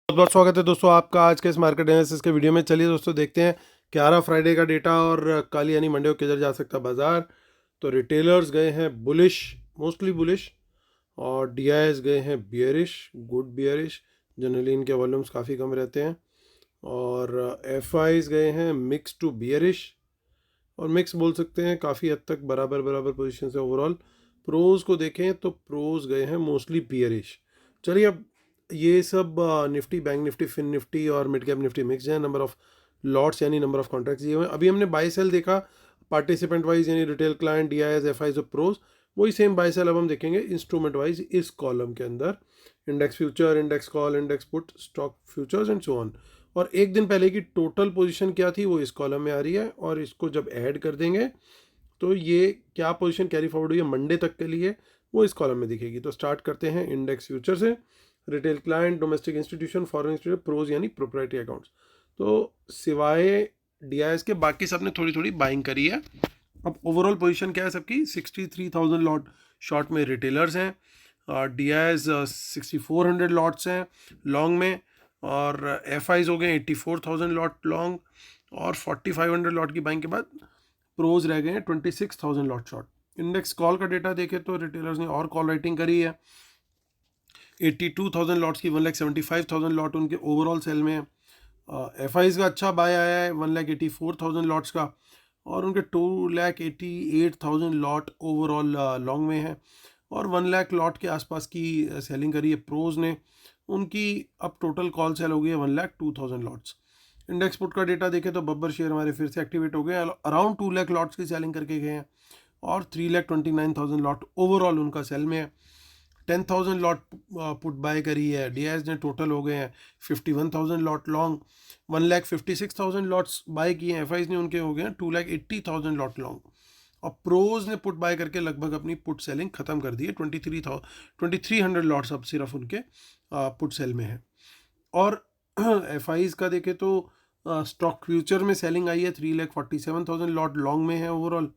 बहुत बहुत स्वागत है दोस्तों आपका आज के इस मार्केट एनालिसिस के वीडियो में। चलिए दोस्तों देखते हैं 11 फ्राइडे का डेटा और कल यानी मंडे को किधर जा सकता है बाजार। तो रिटेलर्स गए हैं बुलिश, मोस्टली बुलिश, और डीआईएस गए हैं बियरिश, गुड बियरिश। जनरली इनके वॉल्यूम्स काफ़ी कम रहते हैं। और एफआईज गए हैं मिक्स टू बियरिश, और मिक्स बोल सकते हैं, काफ़ी हद तक बराबर बराबर पोजीशन से ओवरऑल। प्रोज को देखें तो प्रोज गए हैं मोस्टली बियरिश। चलिए अब ये सब Nifty, bank Nifty, fin Nifty और मिड कैप निफ्टी मिक्स है। नंबर ऑफ लॉट्स यानी नंबर ऑफ कॉन्ट्रैक्ट्स दिए हुए हैं। अभी हमने बाई सेल देखा पार्टिसिपेंट वाइज यानी रिटेल क्लाइंट, डीआईएस, एफआईज और प्रोज। वही सेम बाई सेल अब हम देखेंगे इंस्ट्रूमेंट वाइज इस कॉलम के अंदर। Index future, index call, index put, stock futures and so on. और एक दिन पहले की टोटल पोजीशन क्या थी वो इस कॉलम में आ रही है, और इसको जब ऐड कर देंगे तो ये क्या पोजीशन कैरी फॉरवर्ड हुई है मंडे तक के लिए वो इस कॉलम में दिखेगी। तो स्टार्ट करते हैं इंडेक्स फ्यूचर से। Retail client, domestic institution, foreign institution, pros यानी प्रोप्राइटरी अकाउंट्स। तो सिवाय डीआईएस के बाकी सबने थोड़ी थोड़ी बाइंग करी है। अब ओवरऑल पोजीशन क्या है सबकी? 63,000 लॉट शॉर्ट में रिटेलर्स हैं, डीआईएस 6400 लॉट्स हैं लॉन्ग में, और एफआईज हो गए 84,000 लॉट लॉन्ग, और 4500 लॉट की बाइंग के बाद प्रोज रह गए हैं 26,000 लॉट शॉर्ट। इंडेक्स कॉल का डेटा देखें तो रिटेलर्स ने और कॉल राइटिंग करी है 82,000 लॉट्स की, 1,75,000 लॉट उनके ओवरऑल सेल में है। एफआईज का अच्छा बाय आया है 1,84,000 लॉट्स का, और उनके 2,88,000 लॉट ओवरऑल लॉन्ग में है, और 1 लाख लॉट के आसपास की सेलिंग करी है प्रोज ने। उनकी अब टोटल कॉल सेल हो गई है 1,02,000 लॉट्स। इंडेक्स पुट का डेटा देखें तो बब्बर शेयर हमारे फिर से एक्टिवेट हो गए, अराउंड 2 लाख लॉट्स की सेलिंग करके गए हैं, और 3,29,000 लॉट ओवरऑल उनका सेल में है। 10,000 लॉट पुट बाय करी है डीआईएस ने, टोटल हो गए हैं 51,000 लॉट लॉन्ग। 1,56,000 लॉट्स बाय किए हैं एफआईज ने, उनके हो गए हैं 2,80,000 लॉट लॉन्ग। और प्रोज ने पुट बाय करके लगभग अपनी पुट सेलिंग खत्म कर दी है, 2300 लॉट्स अब सिर्फ उनके पुट सेल में है। और एफआईज का देखें तो स्टॉक फ्यूचर में सेलिंग आई है 3,47,000 लॉट लॉन्ग में है ओवरऑल।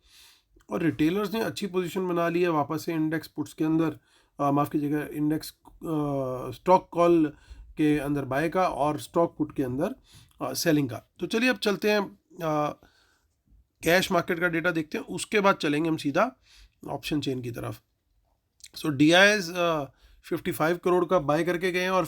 और रिटेलर्स ने अच्छी पोजीशन बना ली है वापस से इंडेक्स पुट्स के अंदर, माफ़ कीजिएगा, इंडेक्स स्टॉक कॉल के अंदर बाय का और स्टॉक पुट के अंदर सेलिंग का। तो चलिए अब चलते हैं कैश मार्केट का डेटा देखते हैं, उसके बाद चलेंगे हम सीधा ऑप्शन चेन की तरफ। सो डीआईएस 55 करोड़ का बाय करके गए हैं, और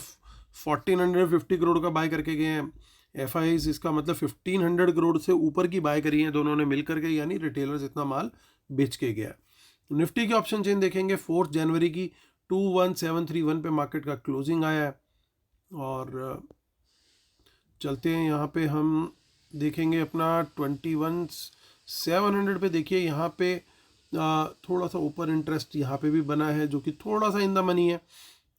1450 करोड़ का बाय करके गए हैं एफआईज। इसका मतलब 1500 करोड़ से ऊपर की बाय करी है दोनों ने मिल करके, यानी रिटेलर्स इतना माल बेच के गया। निफ्टी की ऑप्शन चेन देखेंगे 4 जनवरी की 21,731 पे मार्केट का क्लोजिंग आया है। और चलते हैं यहाँ पे हम देखेंगे अपना 21,700 पे। देखिए यहाँ पे थोड़ा सा ऊपर इंटरेस्ट यहाँ पे भी बना है, जो कि थोड़ा सा इन द मनी है,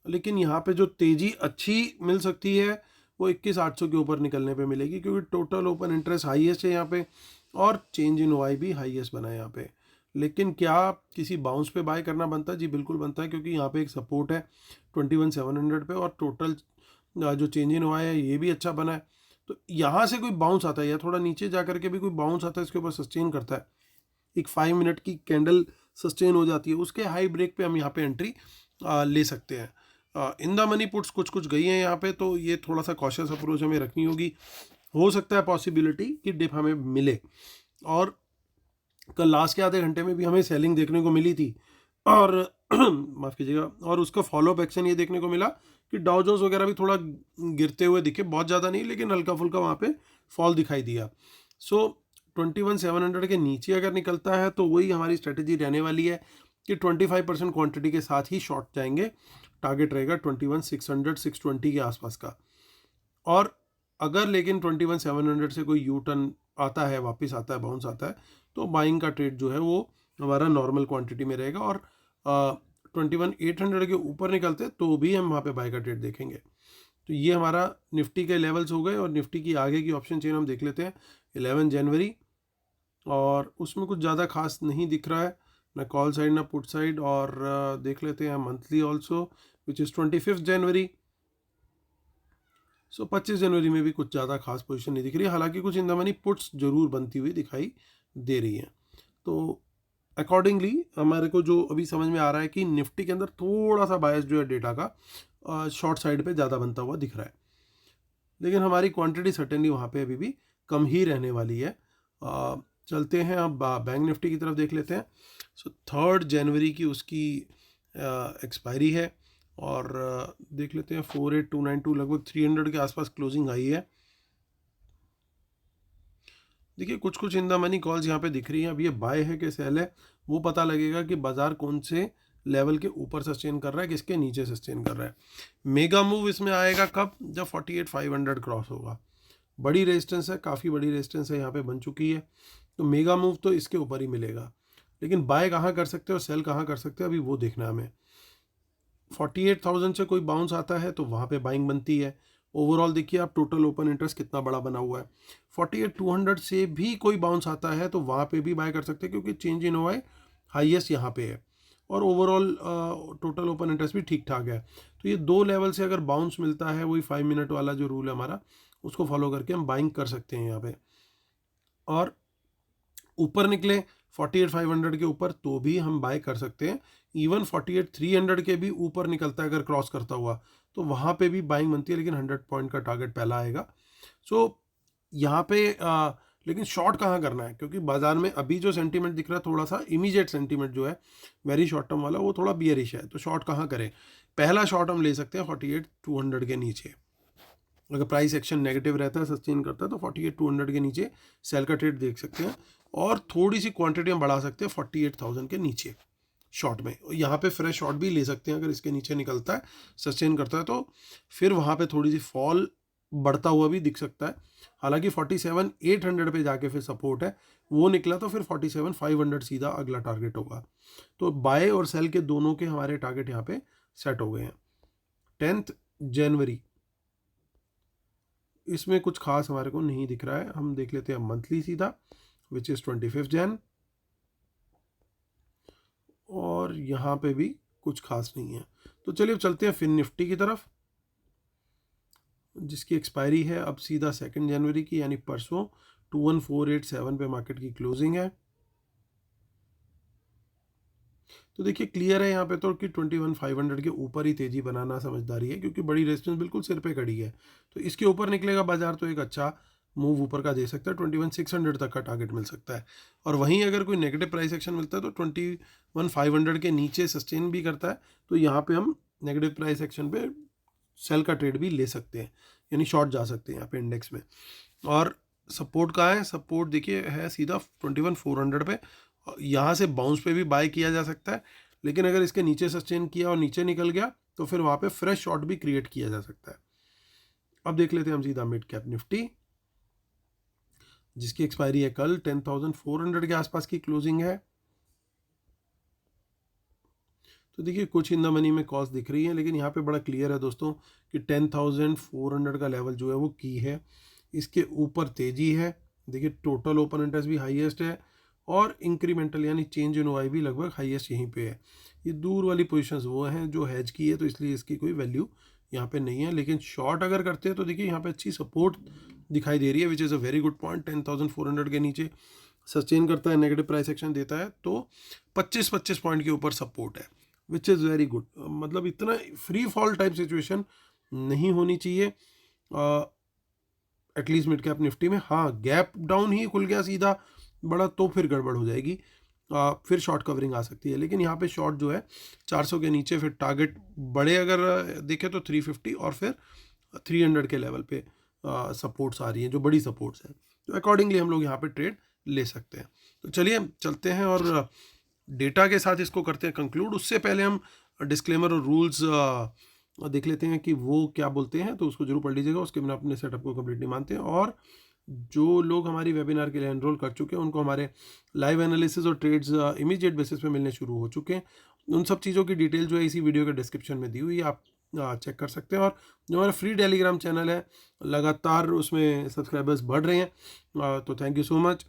लेकिन यहाँ पे जो तेज़ी अच्छी मिल सकती है वो 21,800 के ऊपर निकलने पे मिलेगी, क्योंकि टोटल ओपन इंटरेस्ट हाईएस्ट है यहाँ पे, और चेंज इन वाई भी हाईएस्ट बना है यहाँ पे। लेकिन क्या किसी बाउंस पे बाय करना बनता है? जी बिल्कुल बनता है, क्योंकि यहाँ पे एक सपोर्ट है 21,700 पे, और टोटल जो चेंज इन वाई है ये भी अच्छा बना है। तो यहाँ से कोई बाउंस आता है या थोड़ा नीचे जा करके भी कोई बाउंस आता है, इसके ऊपर सस्टेन करता है, एक 5 मिनट की कैंडल सस्टेन हो जाती है, उसके हाई ब्रेक पे हम यहाँ पे एंट्री ले सकते हैं। इन द मनी पुट्स कुछ कुछ गई हैं यहाँ पे, तो ये थोड़ा सा कॉशियस अप्रोच हमें रखनी होगी। हो सकता है पॉसिबिलिटी कि डिप हमें मिले, और कल लास्ट के आधे घंटे में भी हमें सेलिंग देखने को मिली थी, और माफ़ कीजिएगा, और उसका फॉलोअप एक्शन ये देखने को मिला कि डाउ जोन्स वगैरह भी थोड़ा गिरते हुए दिखे, बहुत ज़्यादा नहीं लेकिन हल्का फुल्का वहाँ पे फॉल दिखाई दिया। सो 21,700 के नीचे अगर निकलता है तो वही हमारी स्ट्रेटेजी रहने वाली है कि 25% क्वांटिटी के साथ ही शॉर्ट जाएंगे। टारगेट रहेगा 21,600 620 के आसपास का। और अगर लेकिन 21,700 से कोई यू टर्न आता है, वापस आता है, बाउंस आता है, तो बाइंग का ट्रेड जो है वो हमारा नॉर्मल क्वांटिटी में रहेगा, और 21,800 के ऊपर निकलते तो भी हम वहाँ पे बाई का ट्रेड देखेंगे। तो ये हमारा निफ्टी के लेवल्स हो गए, और निफ्टी की आगे की ऑप्शन चेन हम देख लेते हैं 11 जनवरी, और उसमें कुछ ज़्यादा खास नहीं दिख रहा है, ना कॉल साइड ना पुट साइड। और देख लेते हैं मंथली ऑल्सो, विच इज़ 25 जनवरी। सो 25 जनवरी में भी कुछ ज़्यादा खास पोजीशन नहीं दिख रही है, हालांकि कुछ इन द मनी पुट्स जरूर बनती हुई दिखाई दे रही हैं। तो अकॉर्डिंगली हमारे को जो अभी समझ में आ रहा है कि निफ्टी के अंदर थोड़ा सा बायस जो है डेटा का शॉर्ट साइड पे ज़्यादा बनता हुआ दिख रहा है। लेकिन हमारी क्वांटिटी सर्टेनली वहाँ पे अभी भी कम ही रहने वाली है। चलते हैं अब बैंक निफ्टी की तरफ देख लेते हैं। सो 3 जनवरी की उसकी एक्सपायरी है और देख लेते हैं 48292 लगभग 300 के आसपास क्लोजिंग आई है। देखिए कुछ कुछ इन द मनी कॉल्स यहाँ पे दिख रही हैं। अब ये बाय है कि सेल है वो पता लगेगा कि बाजार कौन से लेवल के ऊपर सस्टेन कर रहा है, किसके नीचे सस्टेन कर रहा है। मेगा मूव इसमें आएगा कब? जब 48,500 क्रॉस होगा। बड़ी रेजिस्टेंस है, काफ़ी बड़ी रेजिस्टेंस है यहाँ पे बन चुकी है, तो मेगा मूव तो इसके ऊपर ही मिलेगा। लेकिन बाय कहाँ कर सकते हैं और सेल कहाँ कर सकते हैं अभी वो देखना है हमें। 48,000 से कोई बाउंस आता है तो वहाँ पे बाइंग बनती है। ओवरऑल देखिए आप टोटल ओपन इंटरेस्ट कितना बड़ा बना हुआ है। 48,200 से भी कोई बाउंस आता है तो वहाँ पे भी बाय कर सकते हैं क्योंकि चेंज इन ओआई हाईएस्ट यहाँ पे है और ओवरऑल टोटल ओपन इंटरेस्ट भी ठीक ठाक है। तो ये 2 लेवल से अगर बाउंस मिलता है, वही 5 मिनट वाला जो रूल है हमारा, उसको फॉलो करके हम बाइंग कर सकते हैं यहाँ पे। और ऊपर निकले 48,500 के ऊपर तो भी हम बाय कर सकते हैं। इवन 48,300 के भी ऊपर निकलता है अगर क्रॉस करता हुआ तो वहाँ पे भी बाइंग बनती है, लेकिन 100 पॉइंट का टारगेट पहला आएगा। सो यहाँ पे लेकिन शॉर्ट कहाँ करना है, क्योंकि बाजार में अभी जो सेंटीमेंट दिख रहा है थोड़ा सा इमीडिएट सेंटीमेंट जो है वेरी शॉर्ट टर्म वाला वो थोड़ा बियरिश है। तो शॉर्ट कहाँ करें? पहला शॉर्ट हम ले सकते हैं 48,200 के नीचे। अगर प्राइस एक्शन नेगेटिव रहता है, सस्टेन करता है, तो 48,200 के नीचे सेल का ट्रेड देख सकते हैं और थोड़ी सी क्वांटिटी हम बढ़ा सकते हैं 48,000 के नीचे शॉर्ट में। यहाँ पे फ्रेश शॉर्ट भी ले सकते हैं अगर इसके नीचे निकलता है, सस्टेन करता है, तो फिर वहाँ पे थोड़ी सी फॉल बढ़ता हुआ भी दिख सकता है। हालांकि 47,800 पे जाके फिर सपोर्ट है, वो निकला तो फिर 47,500 सीधा अगला टारगेट होगा। तो बाय और सेल के दोनों के हमारे टारगेट यहाँ पे सेट हो गए हैं। 10 जनवरी इसमें कुछ खास हमारे को नहीं दिख रहा है। हम देख लेते हैं मंथली सीधा, विच इज़ 25 जैन, और यहाँ पे भी कुछ खास नहीं है। तो चलिए अब चलते हैं फिन निफ्टी की तरफ, जिसकी एक्सपायरी है अब सीधा 2 जनवरी की, यानी परसों 21,487 पे मार्केट की क्लोजिंग है। तो देखिए क्लियर है यहाँ पे तो कि 21,500 के ऊपर ही तेजी बनाना समझदारी है, क्योंकि बड़ी रेजिस्टेंस बिल्कुल सिर पे खड़ी है। तो इसके ऊपर निकलेगा बाजार तो एक अच्छा मूव ऊपर का दे सकता है, 21,600 तक का टारगेट मिल सकता है। और वहीं अगर कोई नेगेटिव प्राइस एक्शन मिलता है तो 21,500 के नीचे सस्टेन भी करता है, तो यहाँ पे हम नेगेटिव प्राइस एक्शन पे सेल का ट्रेड भी ले सकते हैं, यानी शॉर्ट जा सकते हैं यहाँ पे इंडेक्स में। और सपोर्ट कहाँ है? सपोर्ट देखिए है सीधा 21,400 पे, यहाँ से बाउंस पे भी बाय किया जा सकता है, लेकिन अगर इसके नीचे सस्टेन किया और नीचे निकल गया तो फिर वहाँ पे फ्रेश शॉर्ट भी क्रिएट किया जा सकता है। अब देख लेते हैं हम सीधा मिड कैप निफ्टी, जिसकी एक्सपायरी है कल, 10,400 के आसपास की क्लोजिंग है। तो देखिए कुछ इन द मनी में कॉस्ट दिख रही है, लेकिन यहाँ पे बड़ा क्लियर है दोस्तों कि 10,400 का लेवल जो है वो की है, इसके ऊपर तेजी है। देखिए टोटल ओपन इंटरेस्ट भी हाईएस्ट है और इंक्रीमेंटल यानी चेंज इन ओआई भी लगभग हाईएस्ट यहीं पे है। ये दूर वाली पोजीशंस वो हैं जो हैज की है, तो इसलिए इसकी कोई वैल्यू यहाँ पे नहीं है। लेकिन शॉर्ट अगर करते हैं तो देखिए यहाँ पे अच्छी सपोर्ट दिखाई दे रही है, which is a very good point. 10,400 के नीचे सस्टेन करता है, नेगेटिव प्राइस एक्शन देता है, तो 25-25 पॉइंट के ऊपर सपोर्ट है, विच इज़ वेरी गुड। मतलब इतना फ्री फॉल टाइप सिचुएशन नहीं होनी चाहिए एटलीस्ट मिड कैप निफ्टी में। हाँ, गैप डाउन ही खुल गया सीधा बड़ा तो फिर गड़बड़ हो जाएगी, फिर शॉर्ट कवरिंग आ सकती है। लेकिन यहाँ पे शॉर्ट जो है 400 के नीचे, फिर टारगेट बड़े अगर देखें तो 350 और फिर 300 के लेवल पे सपोर्ट्स आ रही हैं जो बड़ी सपोर्ट्स हैं, तो अकॉर्डिंगली हम लोग यहाँ पे ट्रेड ले सकते हैं। तो चलिए चलते हैं और डेटा के साथ इसको करते हैं कंक्लूड। उससे पहले हम डिस्क्लेमर और रूल्स देख लेते हैं कि वो क्या बोलते हैं, तो उसको जरूर पढ़ लीजिएगा, उसके बिना अपने सेटअप को कंप्लीट नहीं मानते हैं। और जो लोग हमारी वेबिनार के लिए एनरोल कर चुके हैं उनको हमारे लाइव एनालिसिस और ट्रेड्स इमीडिएट बेसिस पे मिलने शुरू हो चुके हैं। उन सब चीज़ों की डिटेल जो है इसी वीडियो के डिस्क्रिप्शन में दी हुई है, आप चेक कर सकते हैं। और जो हमारा फ्री टेलीग्राम चैनल है लगातार उसमें सब्सक्राइबर्स बढ़ रहे हैं, तो thank you so much.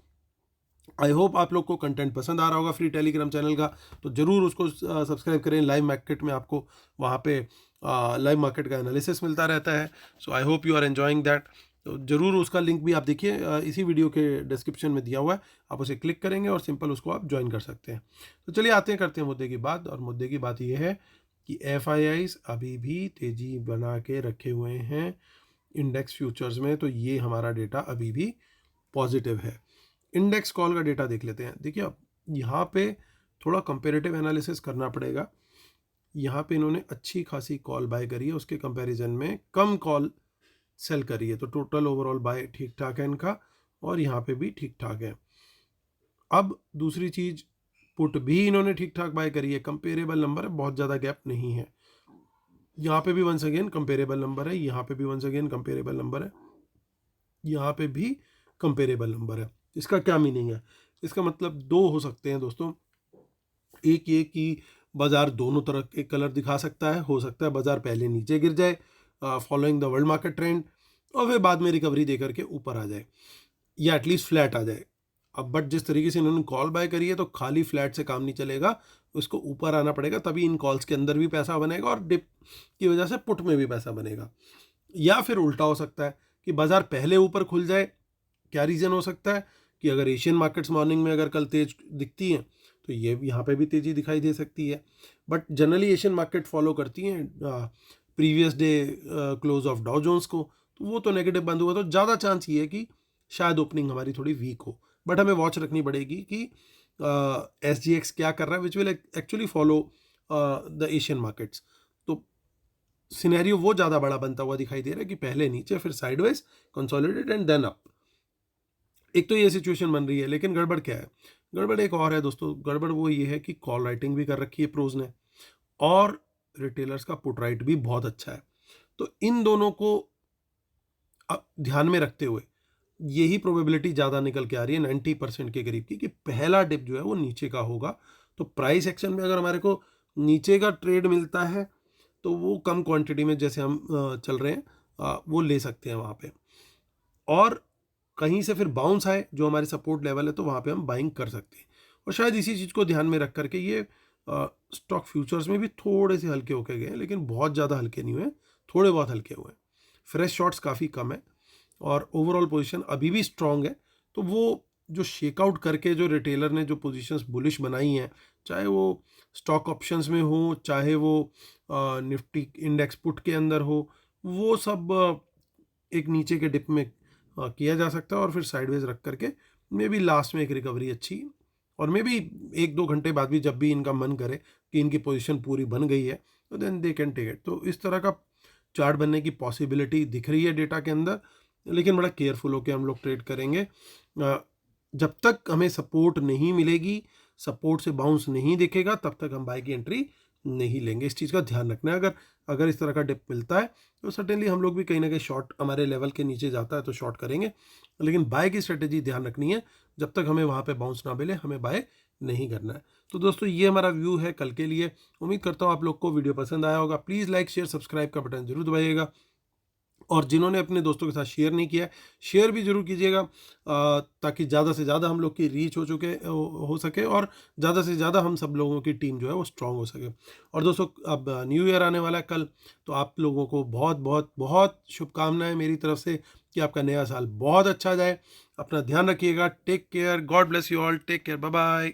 I hope आप लोग को कंटेंट पसंद आ रहा होगा फ्री टेलीग्राम चैनल का, तो ज़रूर उसको सब्सक्राइब करें। लाइव मार्केट में आपको वहाँ पे लाइव मार्केट का एनालिसिस मिलता रहता है, so I hope you are enjoying that. तो ज़रूर उसका लिंक भी आप देखिए इसी वीडियो के डिस्क्रिप्शन में दिया हुआ है, आप उसे क्लिक करेंगे और सिंपल उसको आप ज्वाइन कर सकते हैं। तो चलिए करते हैं मुद्दे की बात, और मुद्दे की बात ये है कि FIIs अभी भी तेज़ी बना के रखे हुए हैं। इंडेक्स फ्यूचर्स में, तो ये हमारा डेटा अभी भी पॉजिटिव है। इंडेक्स कॉल का डेटा देख लेते हैं। देखिए अब यहाँ पे थोड़ा कंपेरेटिव एनालिसिस करना पड़ेगा। यहाँ पे इन्होंने अच्छी खासी कॉल बाय करी है, उसके कंपैरिजन में कम कॉल सेल करी है, तो टोटल ओवरऑल बाय ठीक ठाक है इनका, और यहाँ पे भी ठीक ठाक है। अब दूसरी चीज़, पुट भी इन्होंने ठीक ठाक बाय करी है, कंपेरेबल नंबर है, बहुत ज़्यादा गैप नहीं है। यहाँ पे भी वंस अगेन कंपेरेबल नंबर है, यहाँ पे भी वंस अगेन कंपेरेबल नंबर है, यहाँ पे भी कंपेरेबल नंबर है। इसका क्या मीनिंग है? इसका मतलब दो हो सकते हैं दोस्तों। एक ये कि बाजार दोनों तरह के कलर दिखा सकता है, हो सकता है बाजार पहले नीचे गिर जाए following the world market trend, और फिर बाद में रिकवरी देकर के ऊपर आ जाए, या एटलीस्ट फ्लैट आ जाए। अब बट जिस तरीके से इन्होंने कॉल बाय करी है, तो खाली फ्लैट से काम नहीं चलेगा, उसको ऊपर आना पड़ेगा, तभी इन कॉल्स के अंदर भी पैसा बनेगा और डिप की वजह से पुट में भी पैसा बनेगा। या फिर उल्टा हो सकता है कि बाजार पहले ऊपर खुल जाए। क्या रीज़न हो सकता है कि अगर एशियन मार्केट्स मॉर्निंग में अगर कल तेज दिखती हैं, तो ये यहाँ पे भी तेज़ी दिखाई दे सकती है। But generally Asian market follow करती हैं previous day close of Dow Jones को, तो वो तो नेगेटिव बंद हुआ, तो ज़्यादा चांस ये है कि शायद ओपनिंग हमारी थोड़ी वीक हो। बट हमें वॉच रखनी पड़ेगी कि SGX क्या कर रहा है, which will actually follow the Asian markets. तो सिनेरियो वो ज़्यादा बड़ा बनता हुआ दिखाई दे रहा है कि पहले नीचे, फिर sideways, consolidate and then up. एक तो ये सिचुएशन बन रही है, लेकिन गड़बड़ क्या है? गड़बड़ एक और है दोस्तों। गड़बड़ वो ये है कि कॉल राइटिंग भी कर रखी है प्रोज ने, और रिटेलर्स का पुट राइट भी बहुत अच्छा है। तो इन दोनों को ध्यान में रखते हुए यही प्रोबेबिलिटी ज़्यादा निकल के आ रही है 90% के करीब की, कि पहला डिप जो है वो नीचे का होगा। तो प्राइस एक्शन में अगर हमारे को नीचे का ट्रेड मिलता है, तो वो कम क्वांटिटी में जैसे हम चल रहे हैं वो ले सकते हैं वहाँ पे, और कहीं से फिर बाउंस आए जो हमारे सपोर्ट लेवल है, तो वहाँ पे हम बाइंग कर सकते हैं। और शायद इसी चीज़ को ध्यान में रख करके ये स्टॉक फ्यूचर्स में भी थोड़े से हल्के होके गए, लेकिन बहुत ज़्यादा हल्के नहीं हुए, थोड़े बहुत हल्के हुए। फ्रेश शॉट्स काफ़ी कम है, और ओवरऑल पोजीशन अभी भी स्ट्रांग है। तो वो जो शेकआउट करके जो रिटेलर ने जो पोजीशंस बुलिश बनाई हैं, चाहे वो स्टॉक ऑप्शंस में हो, चाहे वो निफ्टी इंडेक्स पुट के अंदर हो, वो सब एक नीचे के डिप में किया जा सकता है, और फिर साइडवेज रख करके मे बी लास्ट में एक रिकवरी अच्छी, और मे बी 1-2 घंटे बाद भी जब भी इनका मन करे कि इनकी पोजीशन पूरी बन गई है, तो then they can take it. तो इस तरह का चार्ट बनने की पॉसिबिलिटी दिख रही है डेटा के अंदर, लेकिन बड़ा केयरफुल होकर हम लोग ट्रेड करेंगे। जब तक हमें सपोर्ट नहीं मिलेगी, सपोर्ट से बाउंस नहीं दिखेगा, तब तक हम बाय की एंट्री नहीं लेंगे। इस चीज़ का ध्यान रखना है। अगर इस तरह का डिप मिलता है, तो सर्टेनली हम लोग भी कहीं ना कहीं शॉर्ट, हमारे लेवल के नीचे जाता है तो शॉर्ट करेंगे, लेकिन बाय की स्ट्रेटेजी ध्यान रखनी है। जब तक हमें वहाँ पे बाउंस ना मिले, हमें बाय नहीं करना है। तो दोस्तों, ये हमारा व्यू है कल के लिए। उम्मीद करता हूँ आप लोग को वीडियो पसंद आया होगा। प्लीज़ लाइक, शेयर, सब्सक्राइब का बटन जरूर दबाइएगा, और जिन्होंने अपने दोस्तों के साथ शेयर नहीं किया, शेयर भी जरूर कीजिएगा, ताकि ज़्यादा से ज़्यादा हम लोग की रीच हो सके, और ज़्यादा से ज़्यादा हम सब लोगों की टीम जो है वो स्ट्रांग हो सके। और दोस्तों, अब न्यू ईयर आने वाला है कल, तो आप लोगों को बहुत बहुत बहुत शुभकामनाएं मेरी तरफ से, कि आपका नया साल बहुत अच्छा जाए। अपना ध्यान रखिएगा। Take care, God bless you all, take care, bye bye.